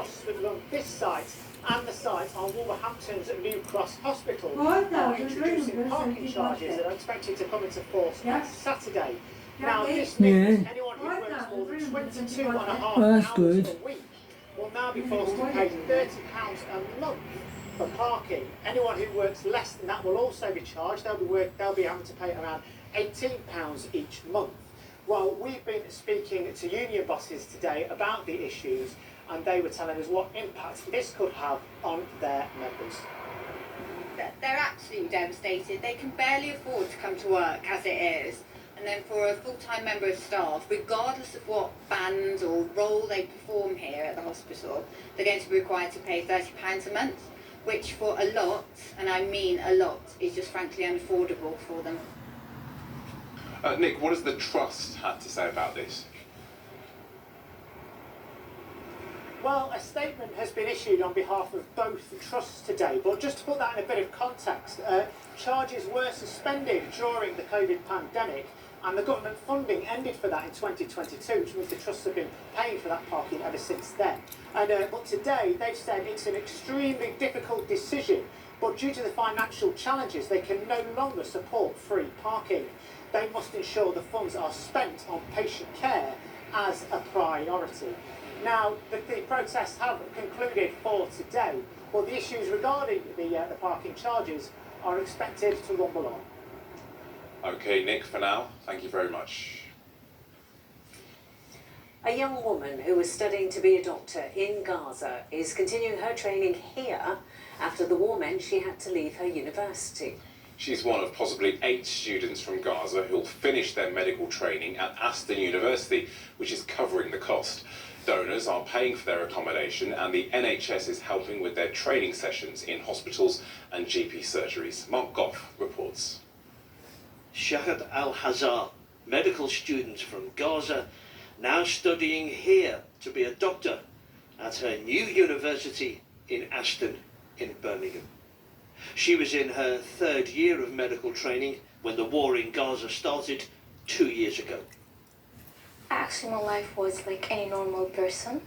hospital on this site and the site on Wolverhampton's New Cross Hospital are introducing parking charges that are expected to come into force next Saturday. Now, this means anyone who works more than 22.5 hours a week will now be forced to pay £30 a month for parking. Anyone who works less than that will also be charged. They'll be having to pay around £18 each month. Well, we've been speaking to union bosses today about the issues, and they were telling us what impact this could have on their members. They're absolutely devastated. They can barely afford to come to work as it is. And then for a full-time member of staff, regardless of what band or role they perform here at the hospital, they're going to be required to pay £30 a month, which for a lot, and I mean a lot, is just frankly unaffordable for them. Nick, what has the Trust had to say about this? Well, a statement has been issued on behalf of both trusts today, but just to put that in a bit of context, charges were suspended during the COVID pandemic, and the government funding ended for that in 2022, which means the trusts have been paying for that parking ever since then. But today they've said it's an extremely difficult decision, but due to the financial challenges, they can no longer support free parking. They must ensure the funds are spent on patient care as a priority. Now, the protests have concluded for today, but the issues regarding the parking charges are expected to rumble on. Okay, Nick, for now, thank you very much. A young woman who was studying to be a doctor in Gaza is continuing her training here after the war meant she had to leave her university. She's one of possibly 8 students from Gaza who'll finish their medical training at Aston University, which is covering the cost. Donors are paying for their accommodation, and the NHS is helping with their training sessions in hospitals and GP surgeries. Mark Goff reports. Shahad Al-Hazar, medical student from Gaza, now studying here to be a doctor at her new university in Aston in Birmingham. She was in her 3rd year of medical training when the war in Gaza started 2 years ago. Actually, my life was like any normal person.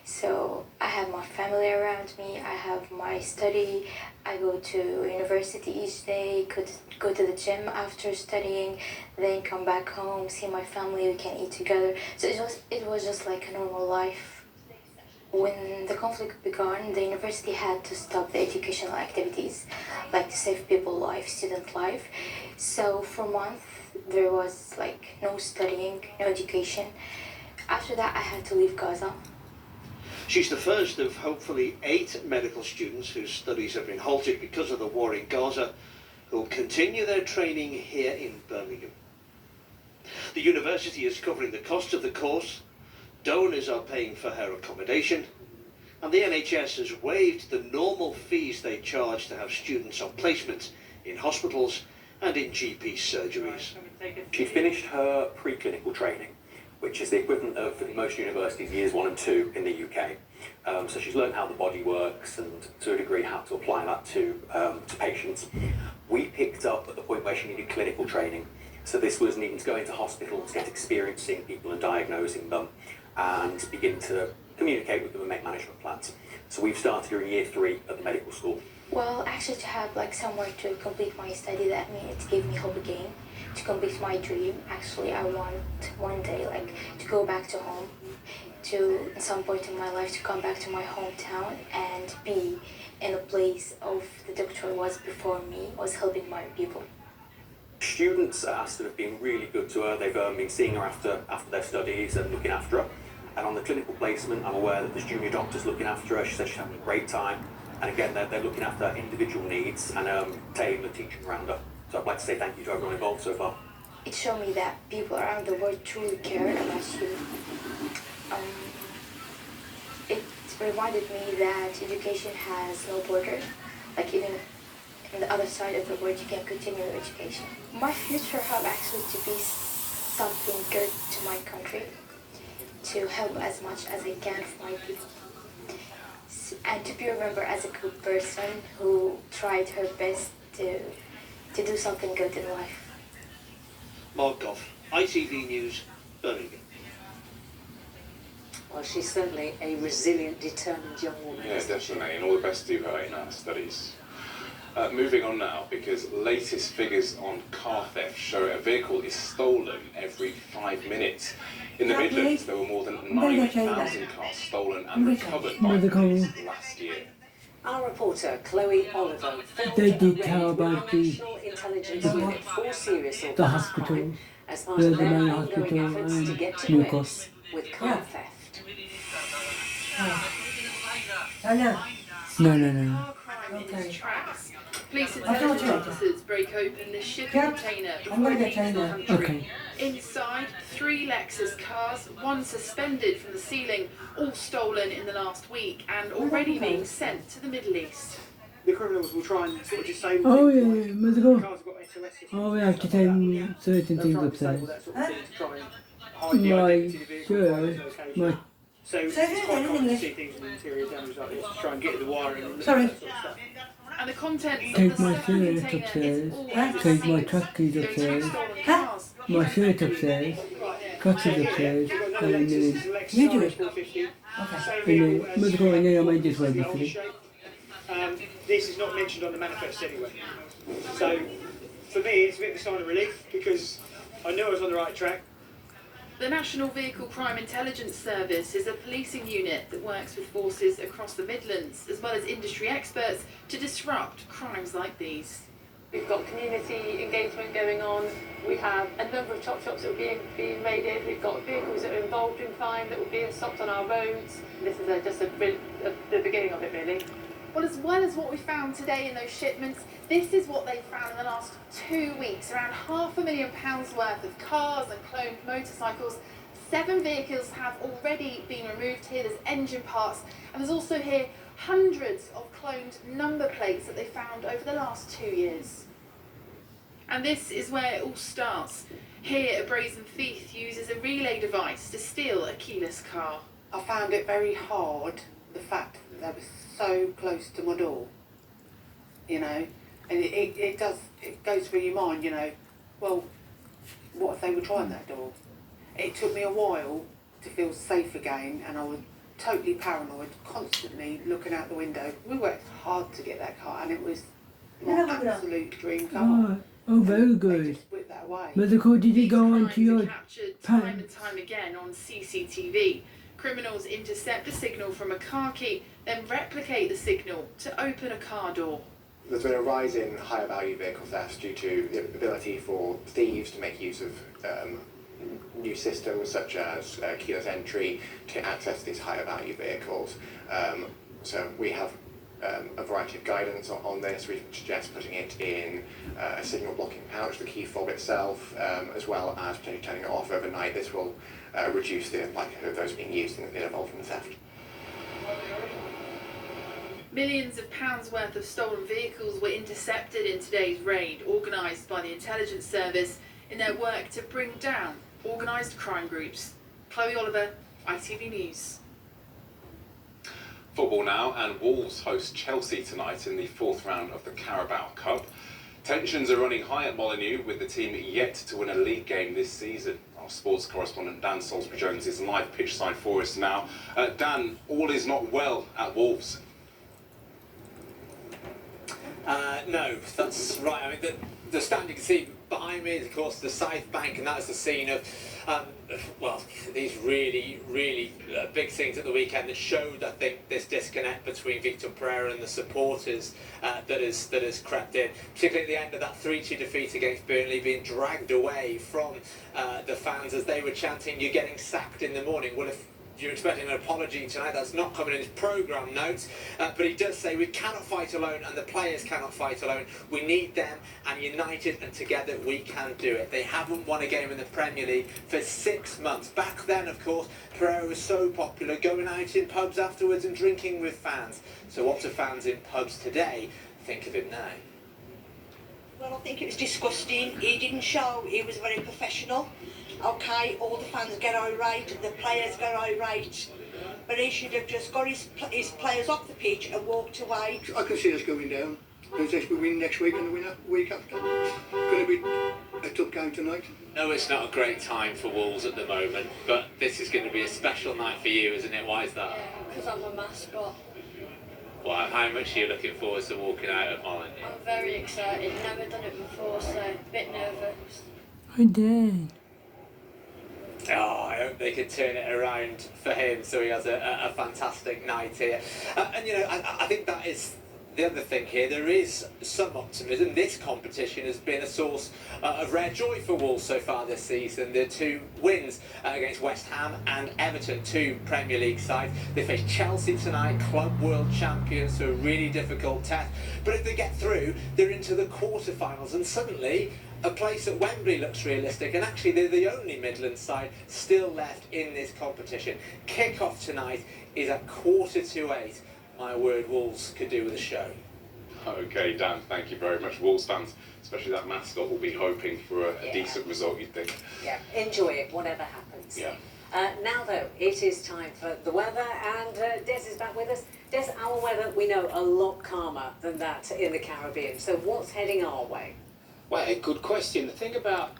So I have my family around me, I have my study, I go to university each day, could go to the gym after studying, then come back home, see my family, we can eat together. So it was just like a normal life. When the conflict began, the university had to stop the educational activities, like to save people's life, student life. So for a month, there was like no studying, no education. After that, I had to leave Gaza. She's the first of hopefully 8 medical students whose studies have been halted because of the war in Gaza, who will continue their training here in Birmingham. The university is covering the cost of the course, donors are paying for her accommodation, and the NHS has waived the normal fees they charge to have students on placement in hospitals and in GP surgeries. She finished her preclinical training, which is the equivalent of most universities' years 1 and 2 in the UK. So she's learned how the body works and to a degree how to apply that to patients. We picked up at the point where she needed clinical training. So this was needing to go into hospitals, get experience seeing people and diagnosing them, and begin to communicate with them and make management plans. So we've started her in year 3 at the medical school. Well, actually to have like somewhere to complete my study, that means it gave me hope again to complete my dream. Actually, I want one day like to go back to home, to at some point in my life to come back to my hometown and be in a place of the doctor was before me, was helping my people. Students at Aston have been really good to her. They've been seeing her after their studies and looking after her. And on the clinical placement, I'm aware that there's junior doctors looking after her. She says she's having a great time. And again, they're looking after her individual needs and tailoring the teaching around her. So I'd like to say thank you to everyone involved so far. It showed me that people around the world truly care about you. It reminded me that education has no border. Like even in the other side of the world, you can continue your education. My future hope actually to be something good to my country, to help as much as I can for my people, and to be remembered as a good person who tried her best to do something good in life. Mark Goff, ITV News, Birmingham. Well, she's certainly a resilient, determined young woman. Yeah, definitely, and all the best to her in her studies. Moving on now, because latest figures on car theft show a vehicle is stolen every 5 minutes. In the Midlands, there were more than 9,000 cars stolen and recovered by police last year. Our reporter, Chloe Oliver, filmed They a did raid tell with about the the- National Intelligence Unit for serious the organised hospital, crime as part the of their main ongoing hospital efforts to in get to Newcastle. grips with car theft. No. Car crime in its tracks. Police intelligence officers break open the shipping container before it leaves the country. Okay. Inside, 3 Lexus cars, 1 suspended from the ceiling, all stolen in the last week and already being sent to the Middle East. The criminals will try and sort of disable Oh things yeah, like musical. cars have got SOS systems Oh, we and have to stuff like that. take certain They'll things try and disable upstairs. that sort of thing to try and hide the My identity of the vehicle, hide its shirt, location. my So it's quite common to see things in the interior damage like this to try and get at the wiring and that sort of stuff. And the contents Take of the my second shirt container upstairs, is always take my sealed. truck keys There are 2 upstairs, stolen cars. my shirt upstairs, cutters upstairs, We've got and another then Lexus, this is a Lexus you do it. RS450. Same And vehicle then as musical, and then I might just wait the for older it. shape. This is not mentioned on the manifest anyway. So for me, it's a bit of a sign of relief because I knew I was on the right track. The National Vehicle Crime Intelligence Service is a policing unit that works with forces across the Midlands, as well as industry experts, to disrupt crimes like these. We've got community engagement going on. We have a number of chop shops that are being raided. We've got vehicles that are involved in crime that were being stopped on our roads. This is the beginning of it, really. Well, as well as what we found today in those shipments, this is what they found in the last 2 weeks. Around £500,000 worth of cars and cloned motorcycles. 7 vehicles have already been removed here. There's engine parts, and there's also here hundreds of cloned number plates that they found over the last 2 years. And this is where it all starts. Here, a brazen thief uses a relay device to steal a keyless car. I found it very hard, the fact that they were so close to my door, you know, and it goes through your mind, you know, well, what if they were trying that door? It took me a while to feel safe again, and I was totally paranoid, constantly looking out the window. We worked hard to get that car, and it was my absolute dream car. Oh, very They good. just whipped that away. Musical, did you These go crimes onto your are captured time and pants? time again on CCTV. Criminals intercept a signal from a car key, then replicate the signal to open a car door. There's been a rise in higher value vehicle thefts due to the ability for thieves to make use of new systems such as keyless entry to access these higher value vehicles. So we have a variety of guidance on this. We suggest putting it in a signal blocking pouch, the key fob itself, as well as potentially turning it off overnight. This will reduce the likelihood of those being used and involved in the theft. Millions of pounds worth of stolen vehicles were intercepted in today's raid, organised by the intelligence service in their work to bring down organised crime groups. Chloe Oliver, ITV News. Football now, and Wolves host Chelsea tonight in the 4th round of the Carabao Cup. Tensions are running high at Molineux, with the team yet to win a league game this season. Our sports correspondent Dan Sorsbury Jones is live pitch side for us now. Dan, all is not well at Wolves. No, that's right. I mean, the standing scene behind me is, of course, the South Bank, and that's the scene of, well, these really big things at the weekend that showed, I think, this disconnect between Victor Pereira and the supporters that has crept in, particularly at the end of that 3-2 defeat against Burnley, being dragged away from the fans as they were chanting, "You're getting sacked in the morning." Well, if you're expecting an apology tonight, that's not coming in his programme notes, but he does say we cannot fight alone and the players cannot fight alone. We need them, and united and together we can do it. They haven't won a game in the Premier League for 6 months. Back then, of course, Pereira was so popular, going out in pubs afterwards and drinking with fans. So what do fans in pubs today think of him now? Well, I think it was disgusting. He didn't show he was very professional. Okay, all the fans get irate, the players get irate, but he should have just got his players off the pitch and walked away. I can see us going down. And says we win next week and the winner week after. Going to be a tough game tonight. No, it's not a great time for Wolves at the moment, but this is going to be a special night for you, isn't it? Why is that? Because I'm a mascot. Well, how much are you looking forward to walking out at Molyneux? I'm very excited. Never done it before, so a bit nervous. I did. Oh, I hope they can turn it around for him so he has a fantastic night here. And, you know, I think that is the other thing here. There is some optimism. This competition has been a source of rare joy for Wolves so far this season. The 2 wins against West Ham and Everton, 2 Premier League sides. They face Chelsea tonight, club world champions, so a really difficult test. But if they get through, they're into the quarterfinals, and suddenly a place at Wembley looks realistic, and actually they're the only Midlands side still left in this competition. Kick-off tonight is at 7:45. My word, Wolves could do with a show. Okay, Dan, thank you very much. Wolves fans, especially that mascot, will be hoping for a decent result, you'd think. Yeah, enjoy it, whatever happens. Yeah. Now, though, it is time for the weather, and Dez is back with us. Dez, our weather, we know, a lot calmer than that in the Caribbean. So what's heading our way? Well, a good question. The thing about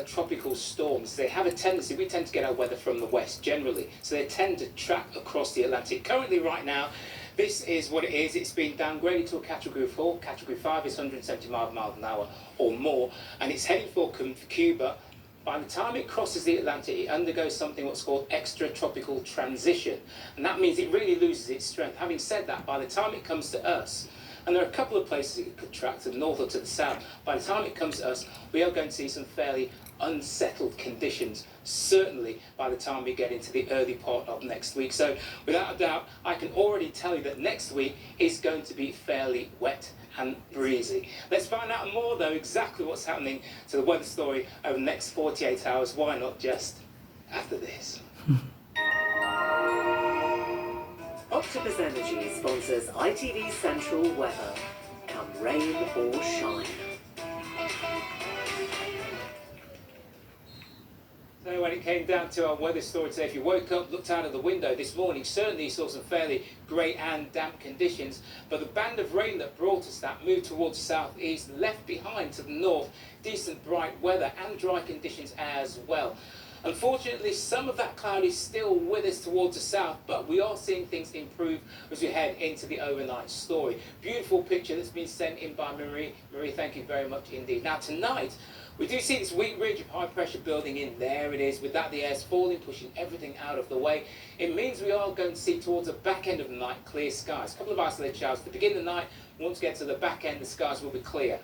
tropical storms, they have a tendency, we tend to get our weather from the west generally, so they tend to track across the Atlantic. Currently, right now, this is what it is. It's been downgraded to a Category 4. Category 5 is 175 miles an hour or more, and it's heading for Cuba. By the time it crosses the Atlantic, it undergoes something what's called extratropical transition, and that means it really loses its strength. Having said that, by the time it comes to us, and there are a couple of places it could track, to the north or to the south, by the time it comes to us, we are going to see some fairly unsettled conditions, certainly by the time we get into the early part of next week. So without a doubt, I can already tell you that next week is going to be fairly wet and breezy. Let's find out more, though, exactly what's happening to the weather story over the next 48 hours. Why not just after this? Octopus Energy sponsors ITV Central Weather. Come rain or shine. So when it came down to our weather story today, if you woke up, looked out of the window this morning, certainly saw some fairly grey and damp conditions, but the band of rain that brought us that moved towards the southeast, left behind to the north decent bright weather and dry conditions as well. Unfortunately, some of that cloud is still with us towards the south, but we are seeing things improve as we head into the overnight story. Beautiful picture that's been sent in by Marie. Marie, thank you very much indeed. Now tonight, we do see this weak ridge of high pressure building in. There it is. With that, the air's falling, pushing everything out of the way. It means we are going to see towards the back end of the night clear skies. A couple of isolated showers to begin the night. Once we get to the back end, the skies will be clear.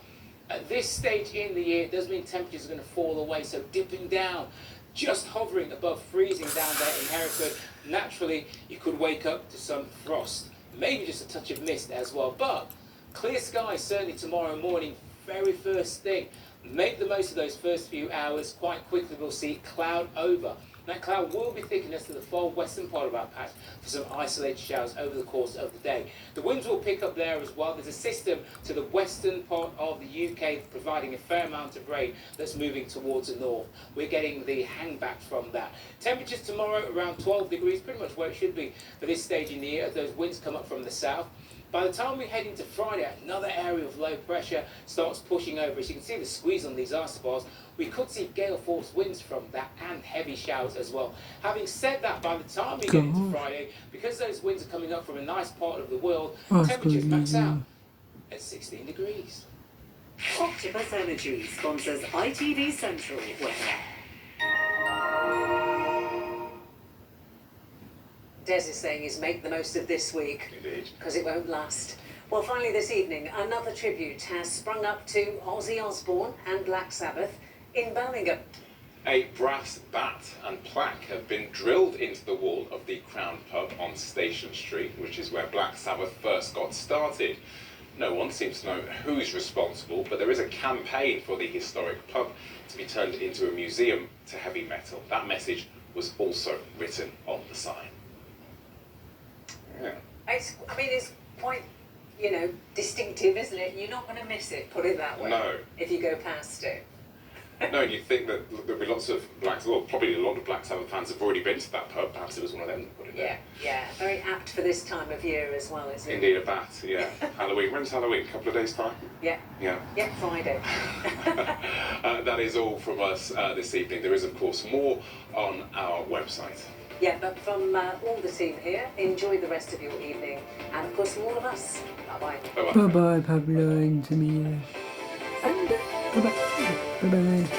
At this stage in the year, it does mean temperatures are going to fall away, so dipping down, just hovering above freezing down there in Hereford. Naturally, you could wake up to some frost, maybe just a touch of mist as well. But clear skies certainly tomorrow morning, very first thing. Make the most of those first few hours. Quite quickly we'll see cloud over. That cloud will be thick enough to the far western part of our patch for some isolated showers over the course of the day. The winds will pick up there as well. There's a system to the western part of the UK providing a fair amount of rain that's moving towards the north. We're getting the hangback from that. Temperatures tomorrow around 12 degrees, pretty much where it should be for this stage in the year as those winds come up from the south. By the time we head into Friday, another area of low pressure starts pushing over. As you can see the squeeze on these isobars, we could see gale force winds from that and heavy showers as well. Having said that, by the time we get into Friday, because those winds are coming up from a nice part of the world, temperatures max out at 16 degrees. Octopus Energy sponsors ITV Central Weather. Des is saying is make the most of this week, because it won't last. Well, finally this evening, another tribute has sprung up to Ozzy Osbourne and Black Sabbath in Birmingham. A brass bat and plaque have been drilled into the wall of the Crown Pub on Station Street, which is where Black Sabbath first got started. No one seems to know who's responsible, but there is a campaign for the historic pub to be turned into a museum to heavy metal. That message was also written on the sign. Yeah. It's quite, distinctive, isn't it? You're not going to miss it, put it that way. No. If you go past it. No, and you'd think that there'd be lots of Blacks, well, probably a lot of Black Sabbath fans have already been to that pub. Perhaps it was one of them that put it there. Yeah, very apt for this time of year as well, isn't it? Indeed, a bat, yeah. Halloween. When's Halloween? A couple of days' time? Yeah. Yeah. Yeah, Friday. That is all from us this evening. There is, of course, more on our website. Yeah, but from all the team here, enjoy the rest of your evening. And of course, from all of us, bye-bye. Bye-bye. Bye bye, Pablo and Samila. And bye bye. Bye bye.